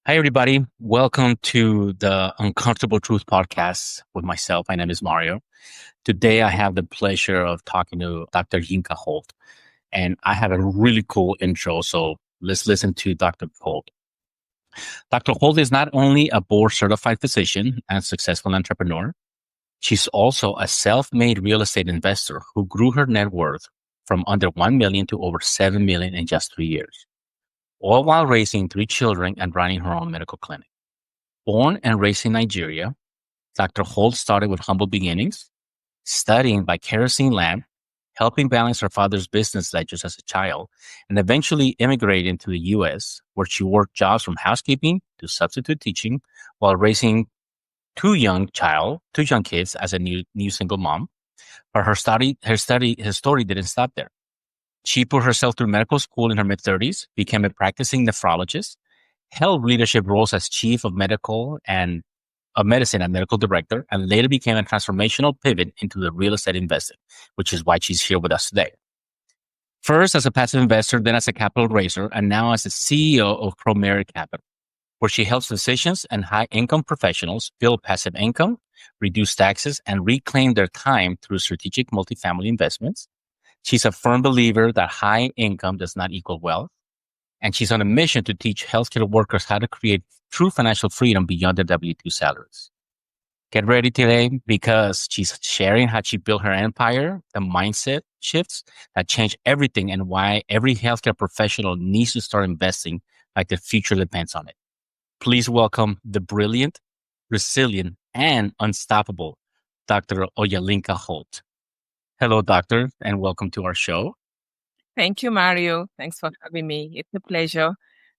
Hi, everybody. Welcome to the Uncomfortable Truth podcast with myself. My name is Mario. Today, I have the pleasure of talking to Dr. Yinka Holt, and I have a really cool intro. So let's listen to Dr. Holt. Dr. Holt is not only a board certified physician and successful entrepreneur, she's also a self made real estate investor who grew her net worth from under 1 million to over 7 million in just 3 years, all while raising 3 children and running her own medical clinic. Born and raised in Nigeria, Dr. Holt started with humble beginnings, studying by kerosene lamp, helping balance her father's business ledgers as a child, and eventually immigrated to the U.S., where she worked jobs from housekeeping to substitute teaching while raising two young kids as a new single mom. But her story didn't stop there. She put herself through medical school in her mid-30s, became a practicing nephrologist, held leadership roles as chief of medicine and medical director, and later became a transformational pivot into the real estate investing, which is why she's here with us today. First as a passive investor, then as a capital raiser, and now as the CEO of ProMerit Capital, where she helps physicians and high-income professionals build passive income, reduce taxes, and reclaim their time through strategic multifamily investments. She's a firm believer that high income does not equal wealth, and she's on a mission to teach healthcare workers how to create true financial freedom beyond their W-2 salaries. Get ready today because she's sharing how she built her empire, the mindset shifts that change everything, and why every healthcare professional needs to start investing like their future depends on it. Please welcome the brilliant, resilient, and unstoppable Dr. Yinka Holt. Hello, doctor, and welcome to our show. Thank you, Mario. Thanks for having me. It's a pleasure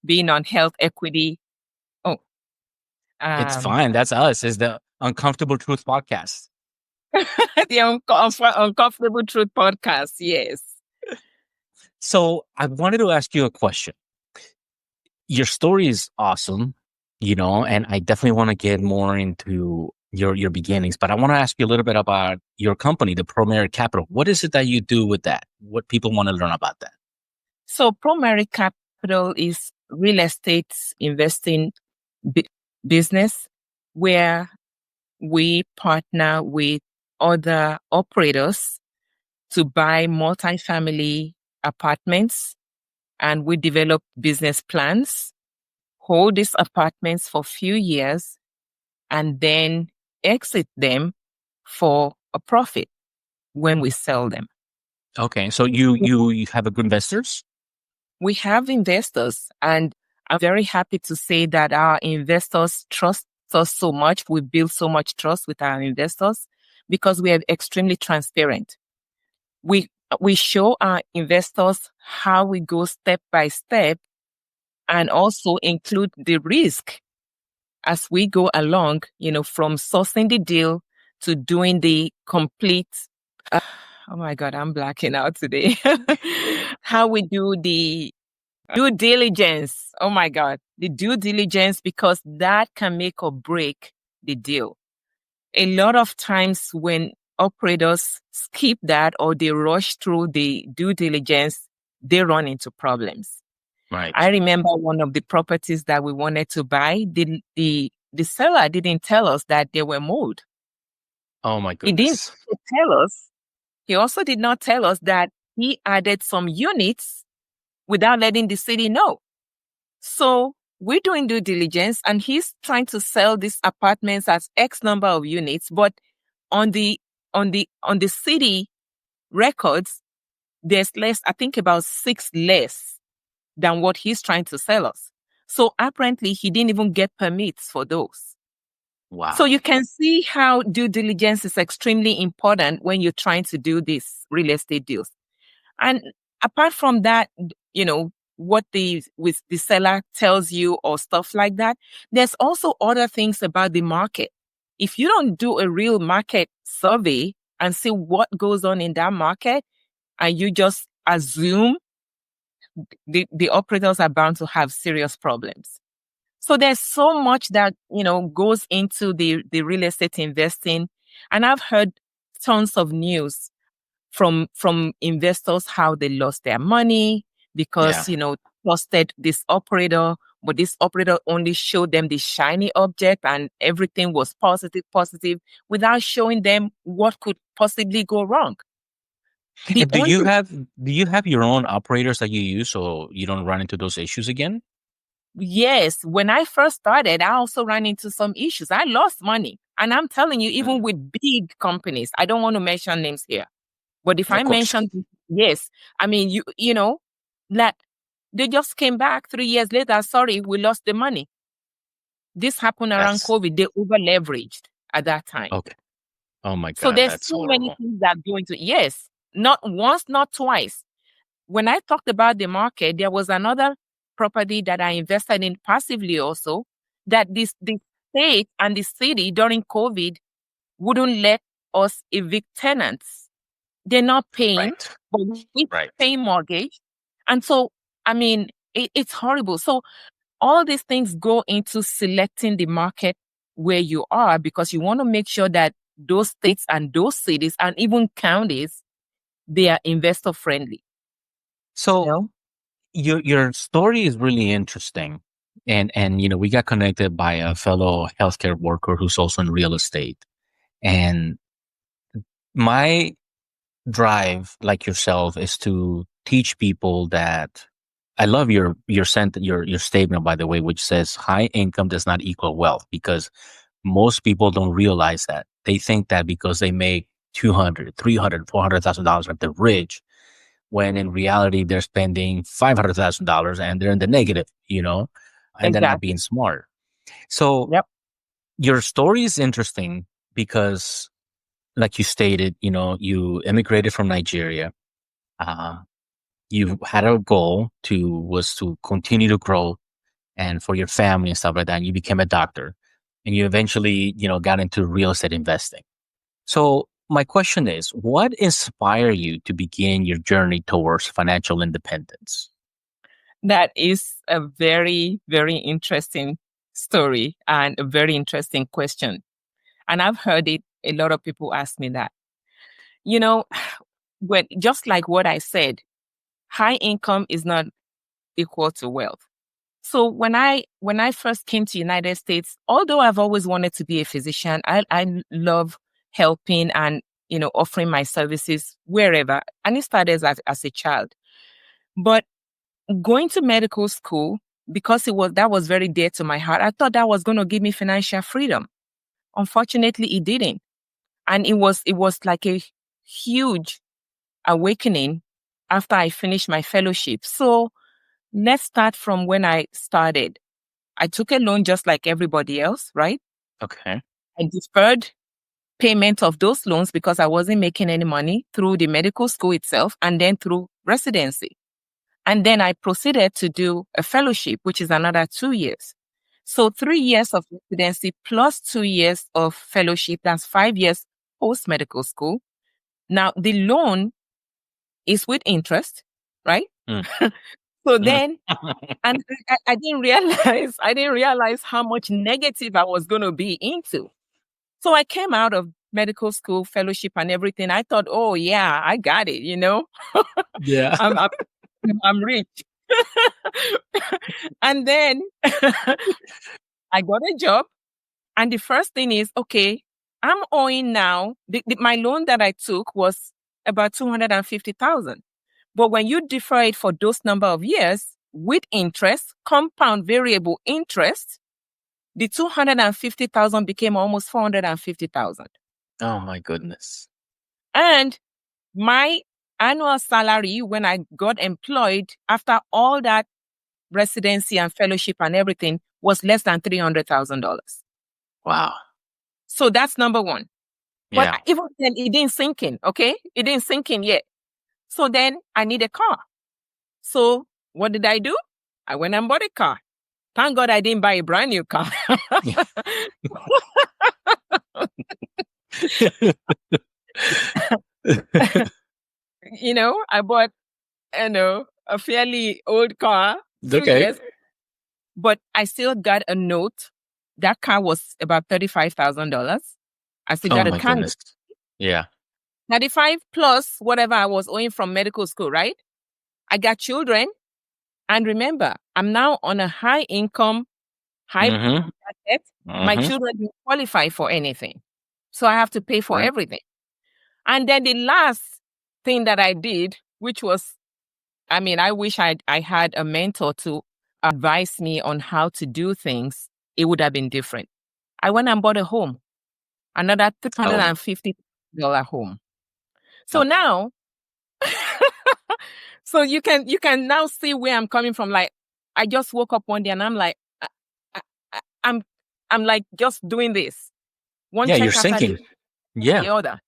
being on Health Equity. It's fine. That's us. It's the Uncomfortable Truth podcast. The Uncomfortable Truth podcast. Yes. So I wanted to ask you a question. Your story is awesome, and I definitely want to get more into your beginnings, but I want to ask you a little bit about your company, the ProMerit Capital. What is it that you do with that? What people want to learn about that? So ProMerit Capital is real estate investing business where we partner with other operators to buy multifamily apartments, and we develop business plans, hold these apartments for a few years, and then exit them for a profit when we sell them. Okay, so you have a good investors? We have investors, and I'm very happy to say that our investors trust us so much. We build so much trust with our investors because we are extremely transparent. We show our investors how we go step by step and also include the risk as we go along, from sourcing the deal to doing the complete, oh my God, I'm blacking out today. How we do the due diligence. Oh my God, the due diligence, because that can make or break the deal. A lot of times when operators skip that or they rush through the due diligence, they run into problems. Right. I remember one of the properties that we wanted to buy, the seller didn't tell us that they were mold. Oh my He goodness. didn't tell us. He also did not tell us that he added some units without letting the city know. So we're doing due diligence, and he's trying to sell these apartments as X number of units, but on the city records, there's less, I think about 6 less than what he's trying to sell us. So apparently he didn't even get permits for those. Wow. So you can see how due diligence is extremely important when you're trying to do these real estate deals. And apart from that, what the seller tells you or stuff like that, there's also other things about the market. If you don't do a real market survey and see what goes on in that market, and you just assume, the operators are bound to have serious problems. So there's so much that, goes into the real estate investing. And I've heard tons of news from investors, how they lost their money because, trusted this operator but this operator only showed them the shiny object and everything was positive, without showing them what could possibly go wrong. The And only do you have your own operators that you use so you don't run into those issues again? Yes, when I first started, I also ran into some issues. I lost money. And I'm telling you, even Mm. with big companies, I don't want to mention names here. But if Of I course. mention, yes, I mean, you know, like they just came back 3 years later. Sorry, we lost the money. This happened around That's COVID. They over leveraged at that time. okay. Oh my So God, there's that's so many horrible. things that go into, yes, not once, not twice. When I talked about the market, there was another property that I invested in passively also, that the state and the city during COVID wouldn't let us evict tenants. They're not paying, Right. but we Right. pay mortgage. And so, I mean, it's horrible. So all these things go into selecting the market where you are, because you want to make sure that those states and those cities and even counties, they are investor friendly. You So know? your story is really interesting. And we got connected by a fellow healthcare worker who's also in real estate. And my drive, like yourself, is to teach people that I love your statement, by the way, which says high income does not equal wealth, because most people don't realize that. They think that because they make 200, 300, $400,000 that they're rich, when in reality they're spending $500,000 and they're in the negative, and they're not being Exactly. smart. So Yep. your story is interesting because, like you stated, you immigrated from Nigeria. Uh, you had a goal to continue to grow and for your family and stuff like that. And you became a doctor, and you eventually, got into real estate investing. So my question is, what inspired you to begin your journey towards financial independence? That is a very, very interesting story and a very interesting question. And I've heard it, a lot of people ask me that. You know, when just like what I said, high income is not equal to wealth. So when I first came to United States, although I've always wanted to be a physician, I love helping and offering my services wherever. And it started as a child. But going to medical school, because that was very dear to my heart, I thought that was going to give me financial freedom. Unfortunately, it didn't. And it was like a huge awakening after I finished my fellowship. So let's start from when I started. I took a loan just like everybody else, right? Okay. I deferred payment of those loans because I wasn't making any money through the medical school itself and then through residency. And then I proceeded to do a fellowship, which is another 2 years. So 3 years of residency plus 2 years of fellowship, that's 5 years post medical school. Now, the loan is with interest, right? Mm. So Mm. then, and I didn't realize, I didn't realize how much negative I was going to be into. So I came out of medical school, fellowship, and everything. I thought, oh yeah, I got it. Yeah. I'm I'm, I'm rich. And then I got a job, and the first thing is, okay, I'm owing now. My loan that I took was about 250,000. But when you defer it for those number of years with interest, compound variable interest, the 250,000 became almost 450,000. Oh my goodness. And my annual salary when I got employed after all that residency and fellowship and everything was less than $300,000. Wow. So that's number one. But Yeah. even then, it didn't sink in, okay? It didn't sink in yet. So then I need a car. So what did I do? I went and bought a car. Thank God I didn't buy a brand new car. I bought, a fairly old car, few Okay. years, but I still got a note. That car was about $35,000. I still Oh got a my car, goodness. Yeah. 35 plus whatever I was owing from medical school, right? I got children. And remember, I'm now on a high income, high Mm-hmm. bracket. My Mm-hmm. children don't qualify for anything. So I have to pay for Right. everything. And then the last thing that I did, which was, I wish I had a mentor to advise me on how to do things. It would have been different. I went and bought a home, another Oh, $350 home. So oh, now, so you can now see where I'm coming from. Like, I just woke up one day and I'm like, I, I'm I'm like just doing this one yeah, you're check after sinking. the Yeah. other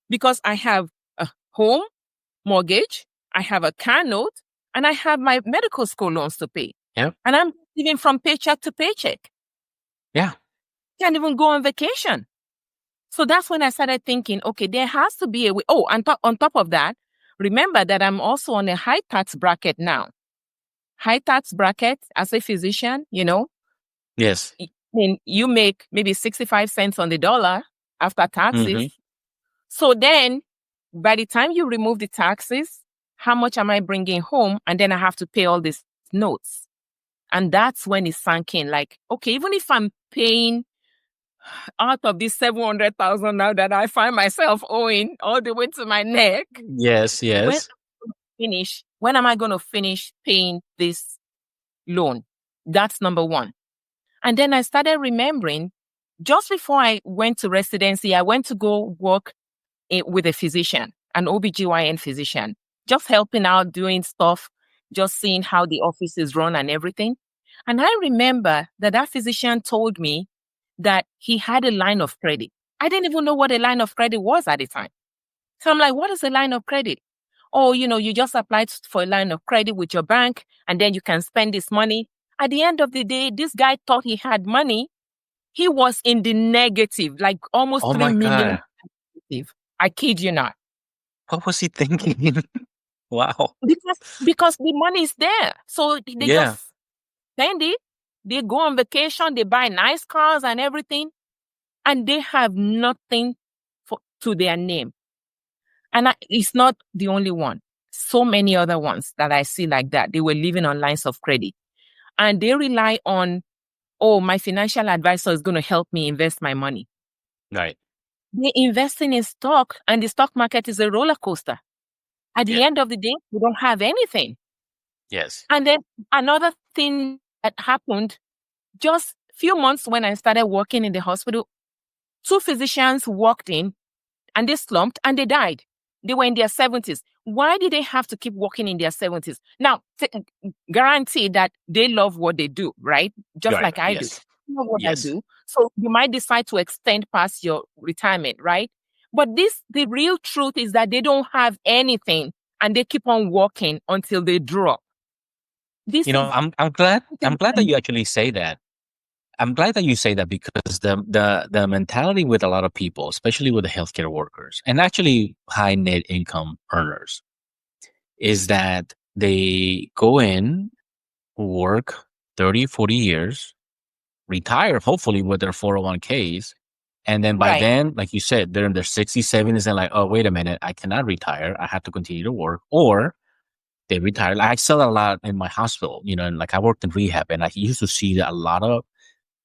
because I have a home mortgage, I have a car note, and I have my medical school loans to pay. Yeah. And I'm living from paycheck to paycheck. Yeah. Can't even go on vacation. So that's when I started thinking, okay, there has to be a way. Oh, and on top of that, remember that I'm also on a high tax bracket now. High tax bracket as a physician, Yes. you make maybe 65 cents on the dollar after taxes. Mm-hmm. So then by the time you remove the taxes, how much am I bringing home? And then I have to pay all these notes. And that's when it sank in. Like, okay, even if I'm paying out of this 700,000 now that I find myself owing all the way to my neck, Yes. when Yes. when am I going to finish paying this loan? That's number one. And then I started remembering just before I went to residency, I went to go work with a physician, an OBGYN physician, just helping out, doing stuff, just seeing how the office is run and everything. And I remember that physician told me that he had a line of credit. I didn't even know what a line of credit was at the time. So I'm like, what is a line of credit? Oh, you just applied for a line of credit with your bank and then you can spend this money. At the end of the day, this guy thought he had money. He was in the negative, like almost Oh 3 my million God. negative. I kid you not. What was he thinking? Wow. Because the money is there. So they Yeah. just spend it. They go on vacation, they buy nice cars and everything, and they have nothing to their name. And it's not the only one. So many other ones that I see like that. They were living on lines of credit. And they rely on, oh, my financial advisor is going to help me invest my money. Right. They're investing in stock, and the stock market is a roller coaster. At the Yeah. end of the day, we don't have anything. Yes. And then another thing that happened just a few months when I started working in the hospital, 2 physicians walked in and they slumped and they died. They were in their 70s. Why did they have to keep working in their 70s? Now, guarantee that they love what they do, right? Just Right. like I do. Yes. I love what I Yes. do. So you might decide to extend past your retirement, right? But the real truth is that they don't have anything and they keep on working until they drop. This is I'm glad that you actually say that. I'm glad that you say that because the mentality with a lot of people, especially with the healthcare workers and actually high net income earners, is that they go in, work 30, 40 years, retire hopefully with their 401ks. And then by right. then, like you said, they're in their 60s, 70s and like, oh, wait a minute, I cannot retire. I have to continue to work. Or they retire. Like, I saw that a lot in my hospital, and like I worked in rehab and I used to see that a lot of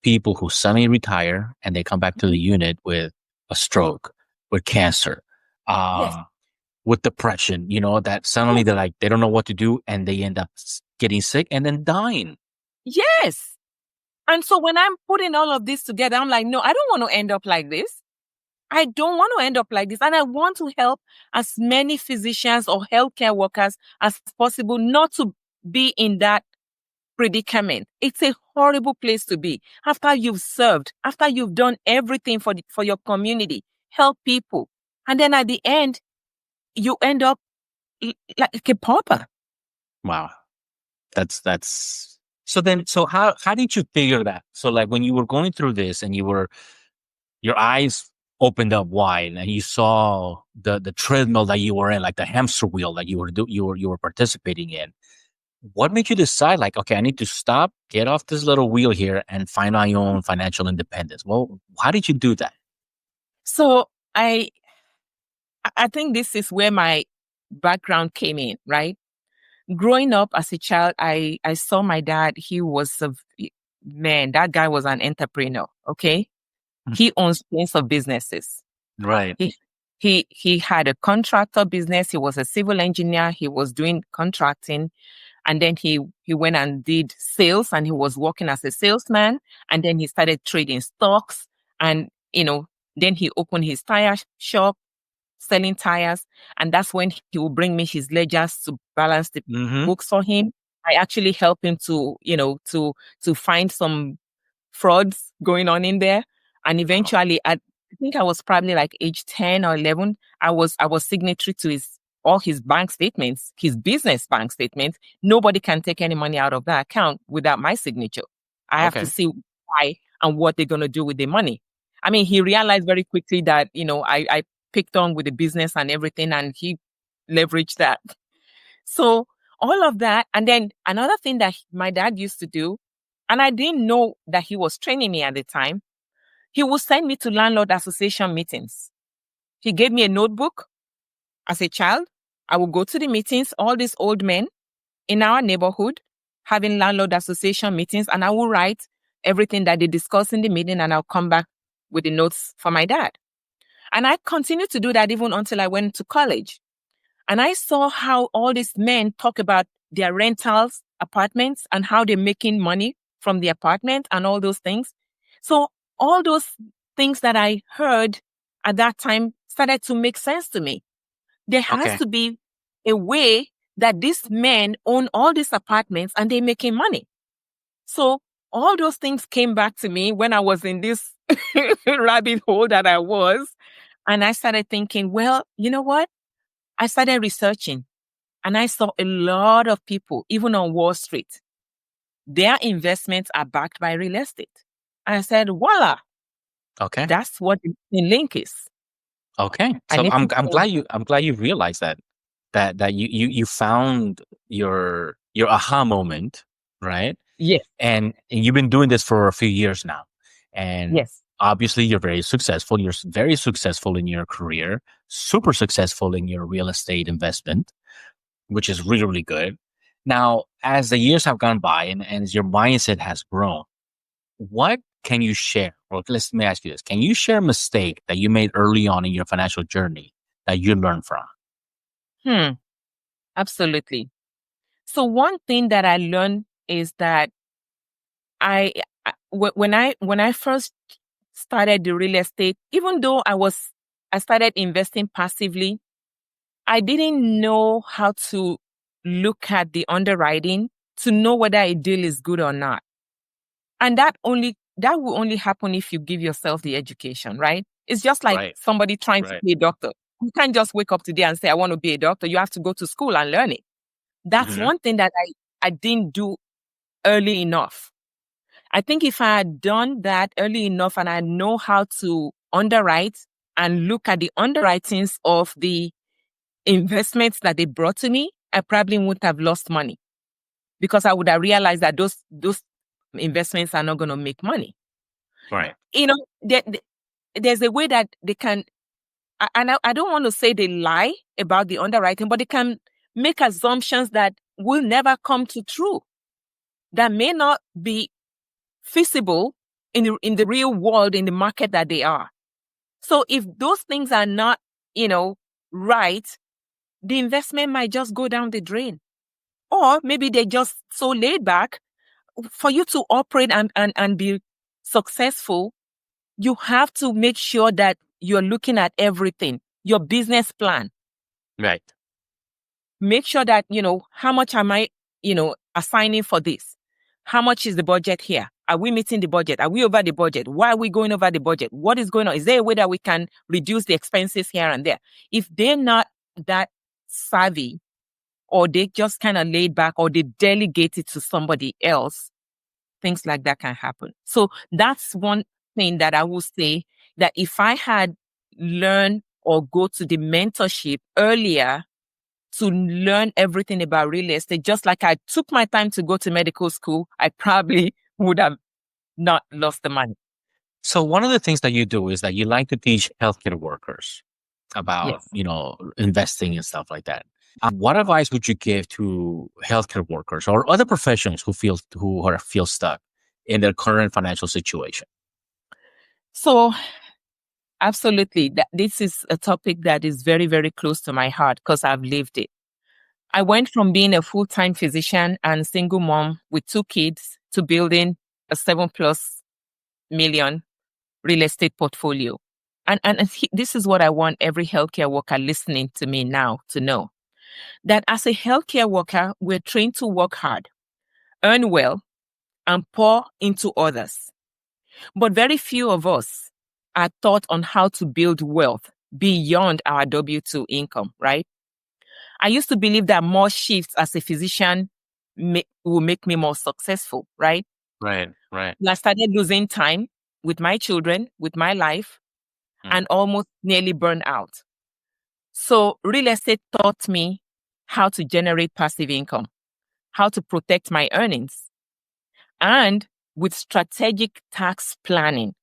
people who suddenly retire and they come back to the unit with a stroke, with cancer, Yes. with depression, that suddenly they're like, they don't know what to do and they end up getting sick and then dying. Yes. And so when I'm putting all of this together, I'm like, no, I don't want to end up like this. I don't want to end up like this. And I want to help as many physicians or healthcare workers as possible not to be in that predicament. It's a horrible place to be after you've served, after you've done everything for your community, help people. And then at the end, you end up like a pauper. Wow. That's so how did you figure that? So like when you were going through this and your eyes opened up wide and you saw the treadmill that you were in, like the hamster wheel that you were participating in, what made you decide like, okay, I need to stop, get off this little wheel here and find my own financial independence? Well, how did you do that? So I think this is where my background came in, right? growing up as a child, I saw my dad. He was man, that guy was an entrepreneur. Okay. He owns tons of businesses. Right. He he had a contractor business. He was a civil engineer. He was doing contracting. And then he went and did sales, and he was working as a salesman. And then he started trading stocks. And, then he opened his tire shop, selling tires. And that's when he will bring me his ledgers to balance the Mm-hmm. books for him. I actually help him to find some frauds going on in there. And eventually, I think I was probably like age 10 or 11, I was signatory to all his bank statements, his business bank statements. Nobody can take any money out of that account without my signature. I have to Okay. see why and what they're going to do with the money. I mean, he realized very quickly that, I picked on with the business and everything, and he leveraged that. So all of that. And then another thing that my dad used to do, and I didn't know that he was training me at the time, he would send me to landlord association meetings. He gave me a notebook as a child. I would go to the meetings, all these old men in our neighborhood having landlord association meetings, and I will write everything that they discuss in the meeting, and I'll come back with the notes for my dad. And I continued to do that even until I went to college. And I saw how all these men talk about their rentals, apartments, and how they're making money from the apartment and all those things. So all those things that I heard at that time started to make sense to me. There has Okay. to be a way that these men own all these apartments and they're making money. So all those things came back to me when I was in this rabbit hole that I was. And I started thinking, well, you know what? I started researching, and I saw a lot of people, even on Wall Street, their investments are backed by real estate. I said, voila, Okay. that's what the link is. Okay. I So need to I'm glad you realized that you found your aha moment, right? Yes, And you've been doing this for a few years now. And yes. obviously you're very successful. You're very successful in your career, super successful in your real estate investment, which is really, really good. Now, as the years have gone by and as your mindset has grown, what can you share? Or let me ask you this. Can you share a mistake that you made early on in your financial journey that you learned from? Hmm, absolutely. So one thing that I learned is that when I first started the real estate, even though I started investing passively, I didn't know how to look at the underwriting to know whether a deal is good or not. And that will only happen if you give yourself the education, right? It's just like Right. somebody trying to Right. be a doctor. You can't just wake up today and say, I want to be a doctor. You have to go to school and learn it. That's Hmm. one thing that I didn't do early enough. I think if I had done that early enough and I know how to underwrite and look at the underwritings of the investments that they brought to me, I probably wouldn't have lost money because I would have realized that those investments are not going to make money. Right. You know, there's a way that they can, and I don't want to say they lie about the underwriting, but they can make assumptions that will never come to true, that may not be feasible in the real world, in the market that they are. So if those things are not, right, the investment might just go down the drain. Or maybe they're just so laid back. For you to operate and be successful, you have to make sure that you're looking at everything, your business plan. Right. Make sure that, how much am I, assigning for this? How much is the budget here? Are we meeting the budget? Are we over the budget? Why are we going over the budget? What is going on? Is there a way that we can reduce the expenses here and there? If they're not that savvy, or they just kind of laid back, or they delegate it to somebody else, things like that can happen. So that's one thing that I will say, that if I had learned or go to the mentorship earlier to learn everything about real estate, just like I took my time to go to medical school, I probably would have not lost the money. So one of the things that you do is that you like to teach healthcare workers about, Yes. investing and stuff like that. What advice would you give to healthcare workers or other professionals who feel stuck in their current financial situation? So absolutely, this is a topic that is very, very close to my heart because I've lived it. I went from being a full-time physician and single mom with 2 kids to building a 7+ million real estate portfolio. This is what I want every healthcare worker listening to me now to know. That as a healthcare worker, we're trained to work hard, earn well, and pour into others. But very few of us are taught on how to build wealth beyond our W-2 income, right? I used to believe that more shifts as a physician will make me more successful, right? Right. I started losing time with my children, with my life, and almost nearly burned out. So real estate taught me how to generate passive income, how to protect my earnings, and with strategic tax planning,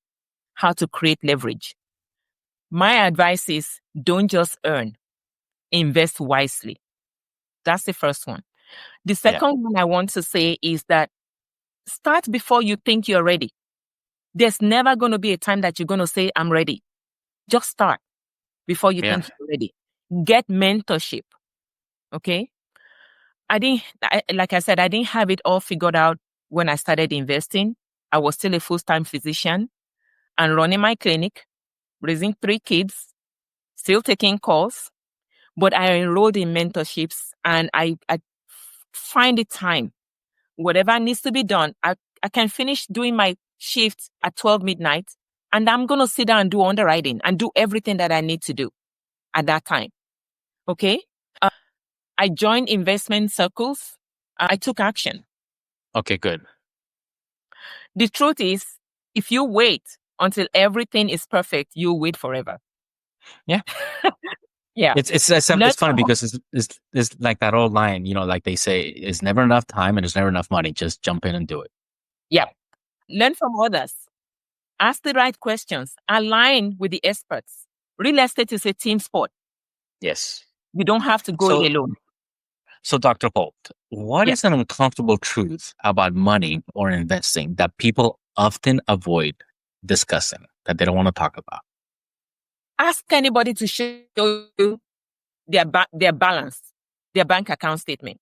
how to create leverage. My advice is don't just earn, invest wisely. That's the first one. The second one I want to say is that start before you think you're ready. There's never going to be a time that you're going to say, I'm ready. Just start before you think you're ready. Get mentorship. Okay. Like I said, I didn't have it all figured out when I started investing. I was still a full-time physician and running my clinic, raising 3 kids, still taking calls. But I enrolled in mentorships and I find the time. Whatever needs to be done, I can finish doing my shift at 12 midnight and I'm going to sit down and do underwriting and do everything that I need to do at that time. Okay? I joined investment circles. I took action. Okay, good. The truth is, if you wait until everything is perfect, you'll wait forever. Yeah. Yeah. It's funny because it's like that old line, like they say, it's never enough time and there's never enough money. Just jump in and do it. Yeah. Learn from others. Ask the right questions. Align with the experts. Real estate is a team sport. Yes. You don't have to go it alone. So, Dr. Holt, what is an uncomfortable truth about money or investing that people often avoid discussing, that they don't want to talk about? Ask anybody to show you their balance, their bank account statement.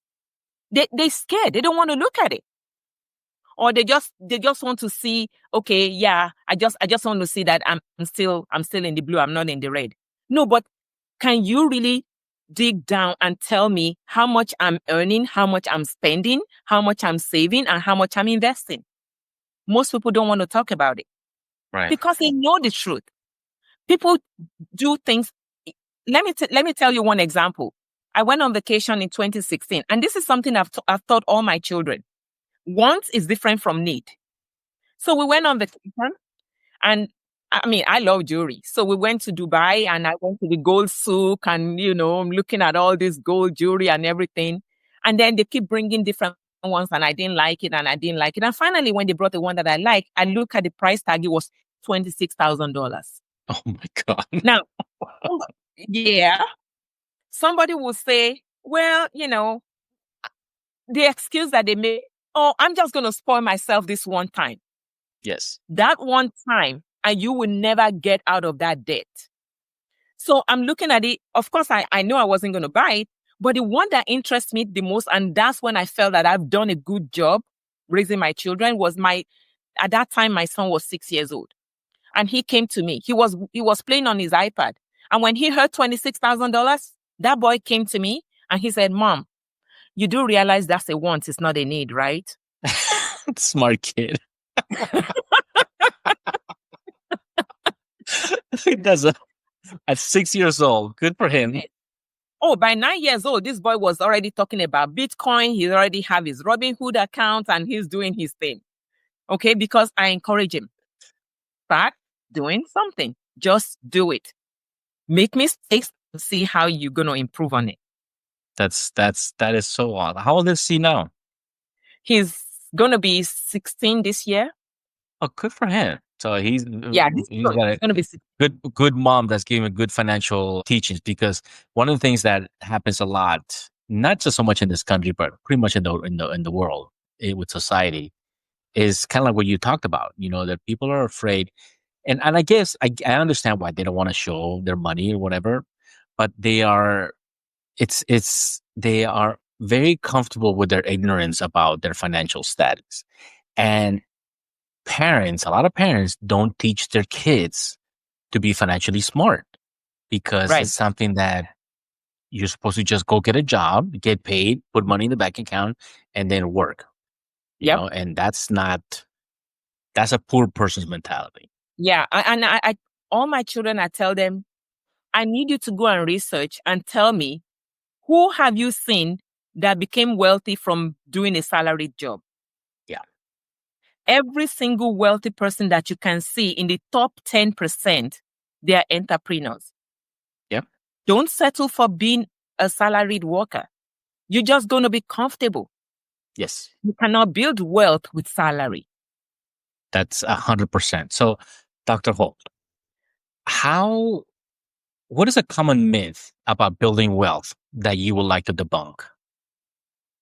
They're scared. They don't want to look at it. Or they just want to see, okay, yeah, I just want to see that I'm still in the blue, I'm not in the red. No, but can you really dig down and tell me how much I'm earning, how much I'm spending, how much I'm saving, and how much I'm investing? Most people don't want to talk about it. Right. Because they know the truth. People do things. Let me tell you one example. I went on vacation in 2016, and this is something I've taught all my children. Want is different from need. So we went on vacation, and I mean, I love jewelry. So we went to Dubai and I went to the gold souk and, I'm looking at all this gold jewelry and everything. And then they keep bringing different ones and I didn't like it and I didn't like it. And finally, when they brought the one that I like, I look at the price tag, it was $26,000. Oh my God. Now, yeah, somebody will say, well, the excuse that they make, oh, I'm just going to spoil myself this one time. Yes. That one time, and you will never get out of that debt. So I'm looking at it. Of course, I know I wasn't going to buy it, but the one that interests me the most, and that's when I felt that I've done a good job raising my children, was at that time, my son was 6 years old. And he came to me. He was playing on his iPad. And when he heard $26,000, that boy came to me and he said, Mom, you do realize that's a want, it's not a need, right? Smart kid. He does it at 6 years old. Good for him. Oh, by 9 years old, this boy was already talking about Bitcoin. He already have his Robinhood account and he's doing his thing. Okay, because I encourage him. Start doing something. Just do it. Make mistakes to see how you're going to improve on it. That is so odd. How old is he now? He's going to be 16 this year. Oh, good for him. So Yeah, this is he's good. got He's a going to be good mom that's giving good financial teachings, because one of the things that happens a lot, not just so much in this country, but pretty much in the world, with society, is kind of like what you talked about. That people are afraid, and I guess I understand why they don't want to show their money or whatever, but they are very comfortable with their ignorance about their financial status. And a lot of parents don't teach their kids to be financially smart, because right. it's something that you're supposed to just go get a job, get paid, put money in the bank account, and then work, Yep. and that's a poor person's mentality. Yeah. All my children, I tell them, I need you to go and research and tell me, who have you seen that became wealthy from doing a salaried job? Yeah. Every single wealthy person that you can see in the top 10%, they are entrepreneurs. Yep. Don't settle for being a salaried worker. You're just going to be comfortable. Yes. You cannot build wealth with salary. That's 100%. So, Dr. Holt, how what is a common myth about building wealth that you would like to debunk?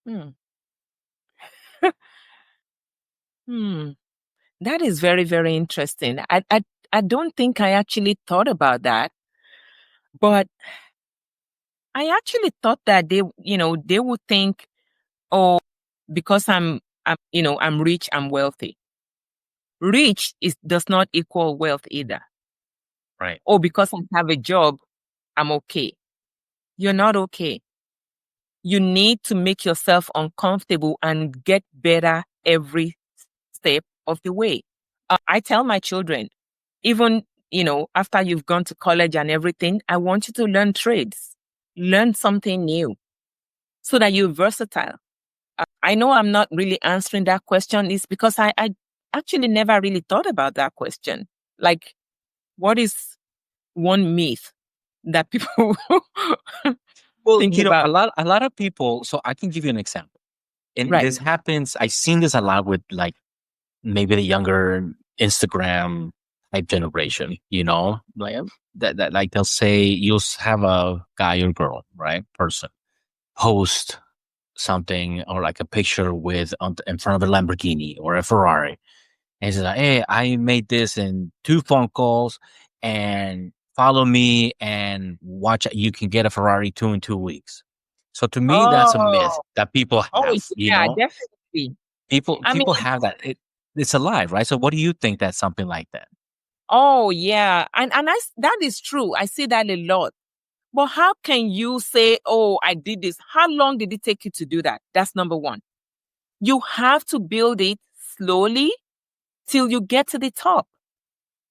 Hmm. Hmm. That is very, very interesting. I don't think I actually thought about that, but I actually thought that they would think, oh, because I'm rich, I'm wealthy. Rich does not equal wealth either. Right. Oh, because I have a job, I'm okay. You're not okay. You need to make yourself uncomfortable and get better every step of the way. I tell my children, even, after you've gone to college and everything, I want you to learn trades, learn something new so that you're versatile. I know I'm not really answering that question. It's because I actually never really thought about that question. Like, what is one myth that people Well, think about? a lot of people. So I can give you an example, and Right. this happens. I've seen this a lot with, like, maybe the younger Instagram type generation. Like, that like they'll say you'll have a guy or girl, right, person, post something, or like a picture in front of a Lamborghini or a Ferrari. And he's like, "Hey, I made this in 2 phone calls, and follow me and watch. You can get a Ferrari 2 in 2 weeks." So to me, that's a myth Oh, that people oh have. yeah, definitely. People I mean, people have that. It's alive, right? So what do you think that's something like that? oh yeah, that is true. I see that a lot. But how can you say, "Oh, I did this"? How long did it take you to do that? That's number one. You have to build it slowly till you get to the top.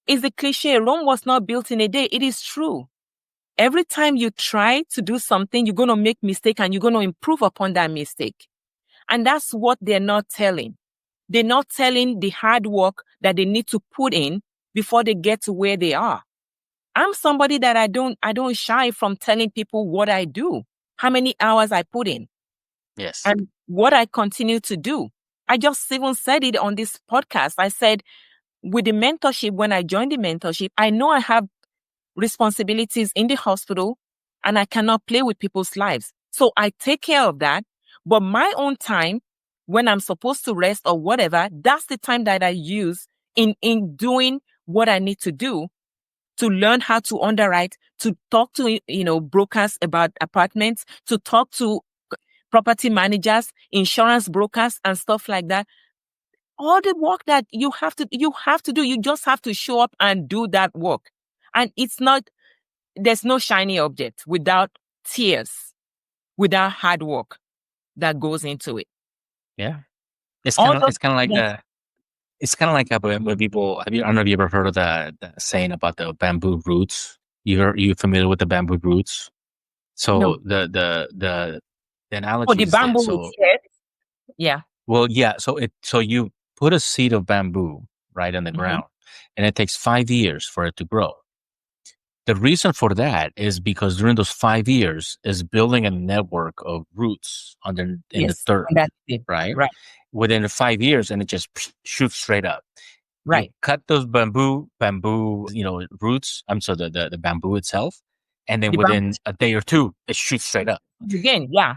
It's a cliche. Rome was not built in a day. It is true. Every time you try to do something, you're going to make mistake and you're going to improve upon that mistake. And that's what they're not telling. They're not telling the hard work that they need to put in before they get to where they are. I'm somebody that I don't shy from telling people what I do, how many hours I put in, Yes. and what I continue to do. I just even said it on this podcast. I said, with the mentorship, when I joined the mentorship, I know I have responsibilities in the hospital and I cannot play with people's lives. So I take care of that. But my own time, when I'm supposed to rest or whatever, that's the time that I use in doing what I need to do to learn how to underwrite, to talk to, brokers about apartments, to talk to property managers, insurance brokers and stuff like that. All the work that you have to do, you just have to show up and do that work. And there's no shiny object without tears, without hard work that goes into it. Yeah. It's All kind of those it's kind of like things. when people I don't know if you ever heard of the saying about the bamboo roots. You familiar with the bamboo roots? So No. the Oh, analogy the is this. bamboo with So, head. Yeah. well, yeah. So you put a seed of bamboo right in the Mhm. ground, and it takes 5 years for it to grow. The reason for that is because during those 5 years is building a network of roots in the Yes. dirt, And that's it. right? Right. Within the 5 years, and it just shoots straight up. Right. You cut those bamboo, roots. I'm sorry, the bamboo itself. And then The within a day or two, it shoots straight up again, yeah.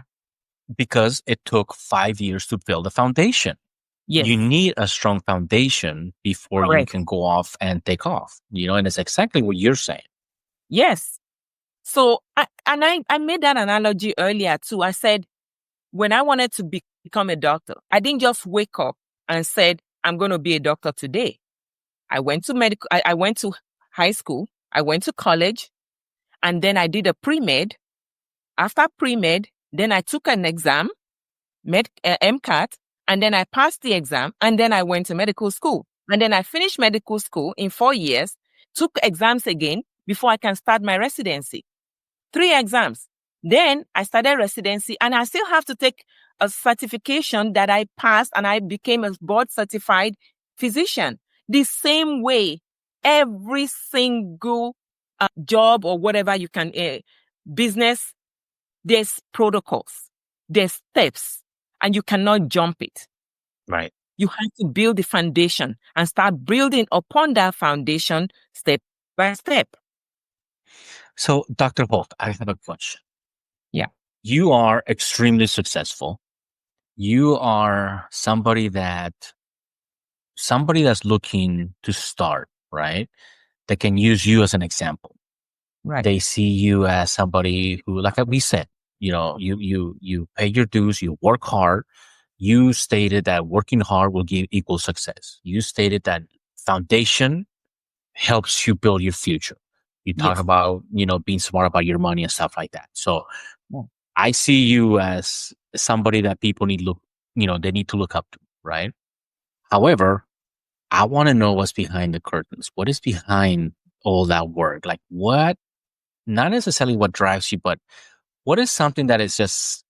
because it took 5 years to build a foundation. Yes. You need a strong foundation before you Correct. can go off and take off, and it's exactly what you're saying. Yes. So, I made that analogy earlier too. I said, when I wanted to become a doctor, I didn't just wake up and said, I'm going to be a doctor today. I went to I went to high school, I went to college, and then I did a pre-med. After pre-med, then I took an exam, MCAT, and then I passed the exam, and then I went to medical school. And then I finished medical school in 4 years, took exams again before I can start my residency. 3 exams. Then I started residency, and I still have to take a certification that I passed, and I became a board certified physician. The same way, every single job or whatever you can, business, there's protocols, there's steps, and you cannot jump it. Right. You have to build the foundation and start building upon that foundation step by step. So, Dr. Holt, I have a question. Yeah. You are extremely successful. You are somebody that's looking to start, right? That can use you as an example. Right. They see you as somebody who, like we said, you pay your dues, you work hard. You stated that working hard will equal success. You stated that foundation helps you build your future. You talk Yes. about, being smart about your money and stuff like that. So Yeah. I see you as somebody that people they need to look up to, right? However, I want to know what's behind the curtains. What is behind all that work? Like what, not necessarily what drives you, but what is something that is just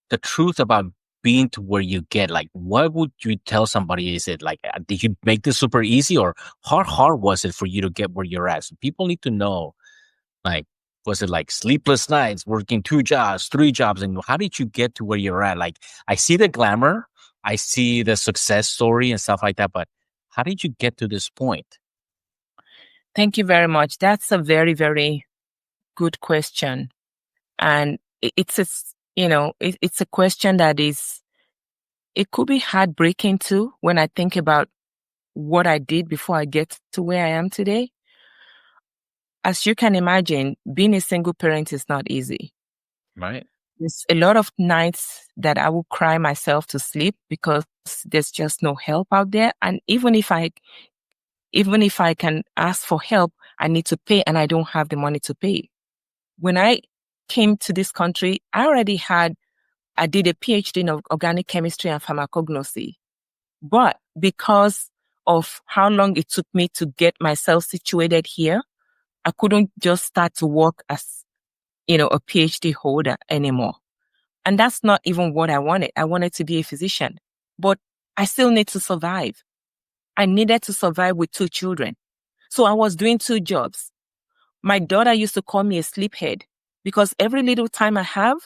the truth about being to where you get? Like, what would you tell somebody? Is it like, did you make this super easy, or how hard was it for you to get where you're at? So people need to know, like, was it like sleepless nights, working 2 jobs, 3 jobs? And how did you get to where you're at? Like, I see the glamour, I see the success story and stuff like that, but how did you get to this point? Thank you very much. That's a very, very good question. And it's a question that it could be heartbreaking too when I think about what I did before I get to where I am today. As you can imagine, being a single parent is not easy. Right. There's a lot of nights that I will cry myself to sleep because there's just no help out there. And even if I can ask for help, I need to pay, and I don't have the money to pay. When I came to this country, I did a PhD in organic chemistry and pharmacognosy. But because of how long it took me to get myself situated here, I couldn't just start to work as, a PhD holder anymore. And that's not even what I wanted. I wanted to be a physician, but I still need to survive. I needed to survive with 2 children. So I was doing 2 jobs. My daughter used to call me a sleephead because every little time I have,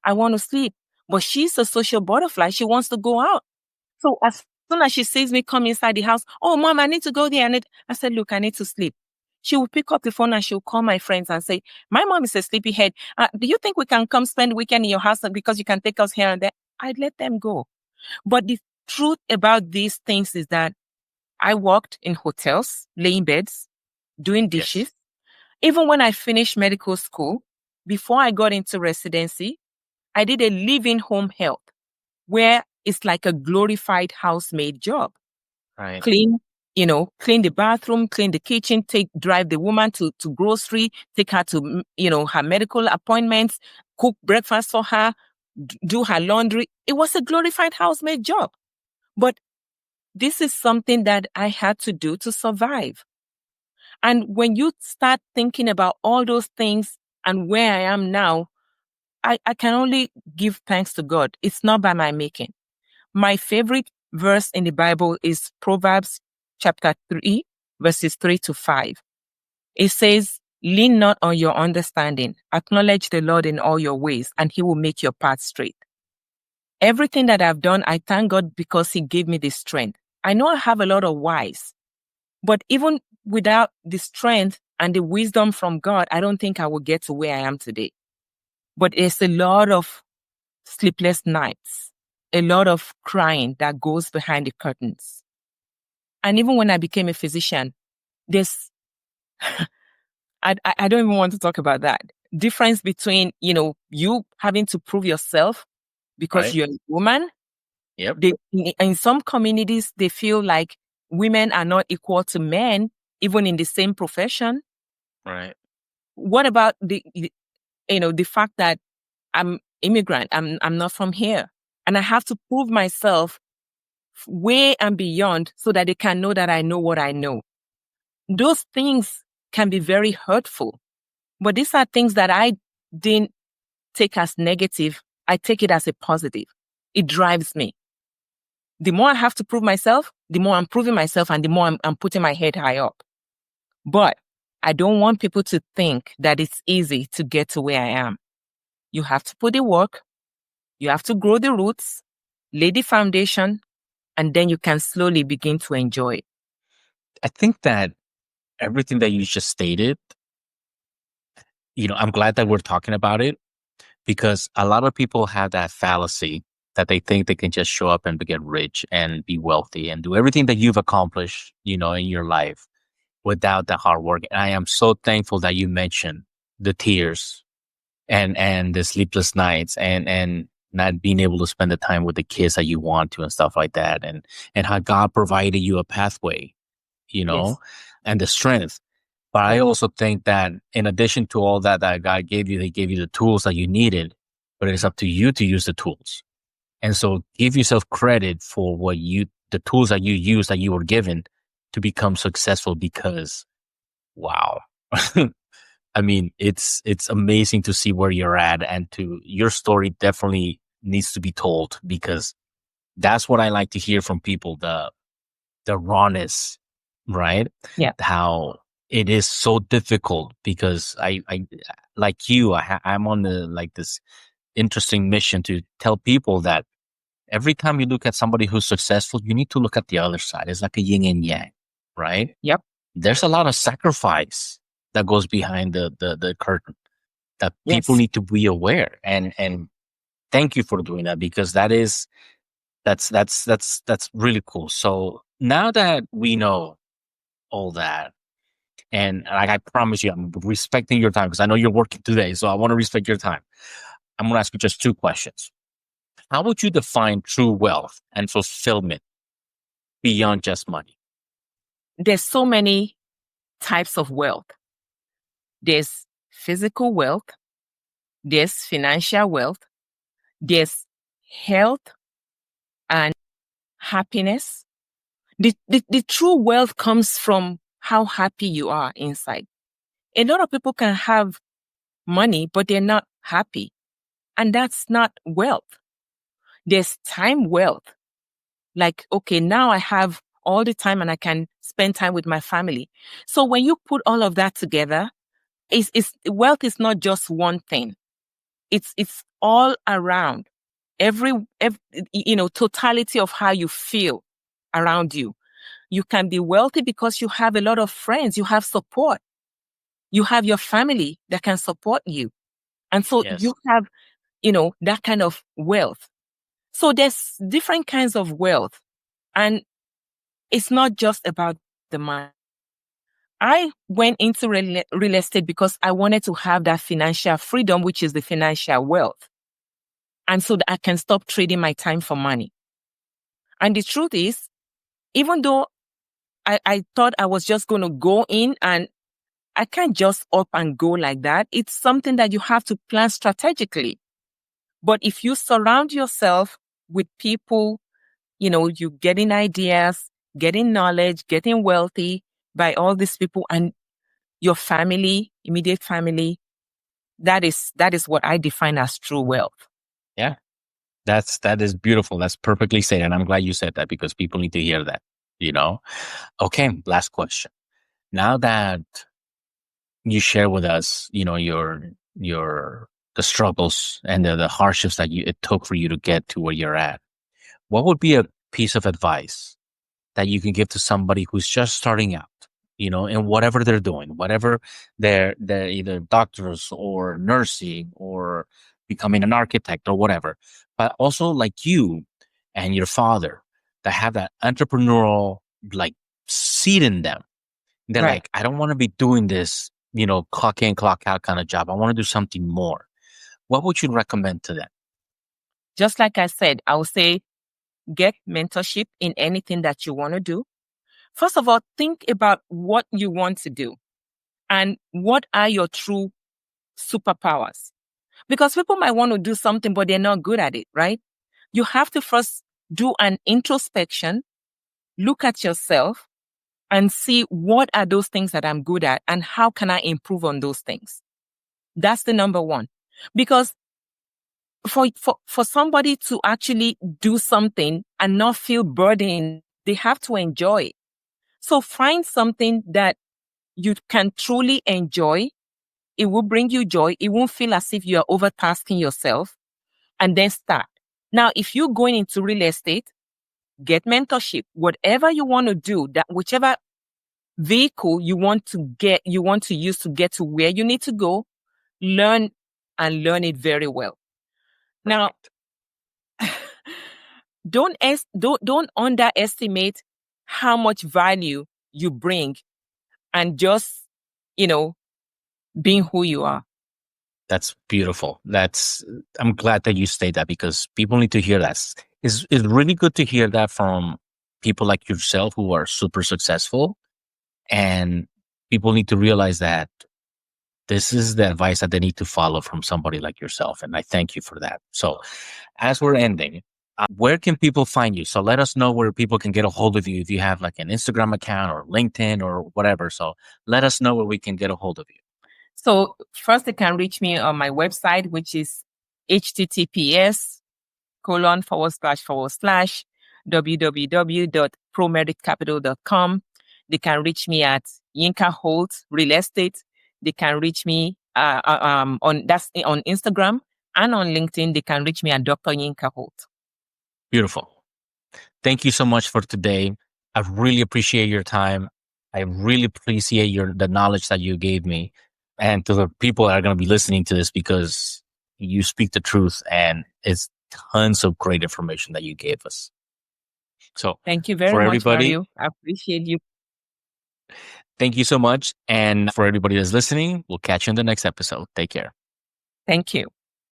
I want to sleep. But she's a social butterfly. She wants to go out. So as soon as she sees me come inside the house, oh, Mom, I need to go there. I said, look, I need to sleep. She will pick up the phone and she'll call my friends and say, my mom is a sleepyhead. Do you think we can come spend the weekend in your house because you can take us here and there? I'd let them go. But the truth about these things is that I worked in hotels, laying beds, doing dishes. Yes. Even when I finished medical school, before I got into residency, I did a live-in home health where it's like a glorified housemaid job. Right. Clean the bathroom, clean the kitchen, drive the woman to grocery, take her to, her medical appointments, cook breakfast for her, do her laundry. It was a glorified housemaid job. But this is something that I had to do to survive. And when you start thinking about all those things and where I am now, I can only give thanks to God. It's not by my making. My favorite verse in the Bible is Proverbs chapter 3, verses 3-5. It says, lean not on your understanding. Acknowledge the Lord in all your ways, and he will make your path straight. Everything that I've done, I thank God because he gave me the strength. I know I have a lot of whys. But even without the strength and the wisdom from God, I don't think I will get to where I am today. But it's a lot of sleepless nights, a lot of crying that goes behind the curtains. And even when I became a physician, there's, I don't even want to talk about that. Difference between, you having to prove yourself because Right. you're a woman. Yep. In some communities, they feel like women are not equal to men, even in the same profession. Right. What about the fact that I'm immigrant, I'm not from here, and I have to prove myself way and beyond so that they can know that I know what I know. Those things can be very hurtful, but these are things that I didn't take as negative. I take it as a positive. It drives me. The more I have to prove myself, the more I'm proving myself and the more I'm putting my head high up. But I don't want people to think that it's easy to get to where I am. You have to put the work, you have to grow the roots, lay the foundation, and then you can slowly begin to enjoy it. I think that everything that you just stated, I'm glad that we're talking about it because a lot of people have that fallacy that they think they can just show up and get rich and be wealthy and do everything that you've accomplished, in your life without the hard work. And I am so thankful that you mentioned the tears and the sleepless nights and not being able to spend the time with the kids that you want to and stuff like that. And how God provided you a pathway, Yes. and the strength. But I Yep. also think that in addition to all that God gave you, they gave you the tools that you needed, but it's up to you to use the tools. And so give yourself credit for the tools that you use that you were given to become successful because wow. I mean, it's amazing to see where you're at and your story definitely needs to be told because that's what I like to hear from people, the rawness, right? Yeah. How it is so difficult because I like you, I'm on this interesting mission to tell people that every time you look at somebody who's successful, you need to look at the other side. It's like a yin and yang, right? Yep. There's a lot of sacrifice that goes behind the curtain that people Yes. need to be aware. And thank you for doing that because that's really cool. So now that we know all that, and like I promise you, I'm respecting your time because I know you're working today, so I want to respect your time. I'm going to ask you just two questions. How would you define true wealth and fulfillment beyond just money? There's so many types of wealth. There's physical wealth, there's financial wealth, there's health and happiness. The true wealth comes from how happy you are inside. A lot of people can have money, but they're not happy. And that's not wealth. There's time wealth. Like, okay, now I have all the time and I can spend time with my family. So when you put all of that together, wealth is not just one thing. It's all around every totality of how you feel around you. You can be wealthy because you have a lot of friends, you have support, you have your family that can support you. And so Yes. you have, that kind of wealth. So there's different kinds of wealth. And it's not just about the money. I went into real estate because I wanted to have that financial freedom, which is the financial wealth. And so that I can stop trading my time for money. And the truth is, even though I thought I was just going to go in and I can't just up and go like that. It's something that you have to plan strategically. But if you surround yourself with people, you getting ideas, getting knowledge, getting wealthy by all these people and your family, immediate family, that is what I define as true wealth. Yeah. That is beautiful. That's perfectly said. And I'm glad you said that because people need to hear that, you know? Okay. Last question. Now that you share with us, the struggles and the hardships that it took for you to get to where you're at, what would be a piece of advice that you can give to somebody who's just starting out, in whatever they're doing, whatever they're either doctors or nursing or becoming an architect or whatever, but also like you and your father that have that entrepreneurial like seed in them. They're Right. like, I don't want to be doing this, clock in, clock out kind of job. I want to do something more. What would you recommend to them? Just like I said, I would say get mentorship in anything that you want to do. First of all, think about what you want to do and what are your true superpowers. Because people might want to do something, but they're not good at it, right? You have to first do an introspection, look at yourself, and see what are those things that I'm good at and how can I improve on those things. That's the number one. Because for somebody to actually do something and not feel burdened, they have to enjoy it. So find something that you can truly enjoy. It will bring you joy. It won't feel as if you are overtasking yourself, and then start. Now, if you're going into real estate, get mentorship. Whatever you want to do, that whichever vehicle you want to use to get to where you need to go, learn and learn it very well. Now, don't underestimate how much value you bring and just, being who you are. That's beautiful. I'm glad that you state that because people need to hear that. It's really good to hear that from people like yourself who are super successful, and people need to realize that this is the advice that they need to follow from somebody like yourself. And I thank you for that. So as we're ending, where can people find you? So let us know where people can get a hold of you if you have like an Instagram account or LinkedIn or whatever. So let us know where we can get a hold of you. So first, they can reach me on my website, which is https://www.promeritcapital.com. They can reach me at Yinka Holt Real Estate. They can reach me on Instagram and on LinkedIn. They can reach me at Dr. Yinka Holt. Beautiful. Thank you so much for today. I really appreciate your time. I really appreciate the knowledge that you gave me, and to the people that are going to be listening to this, because you speak the truth and it's tons of great information that you gave us. So thank you very for much, everybody, Mario. I appreciate you. Thank you so much. And for everybody that's listening, we'll catch you in the next episode. Take care. Thank you.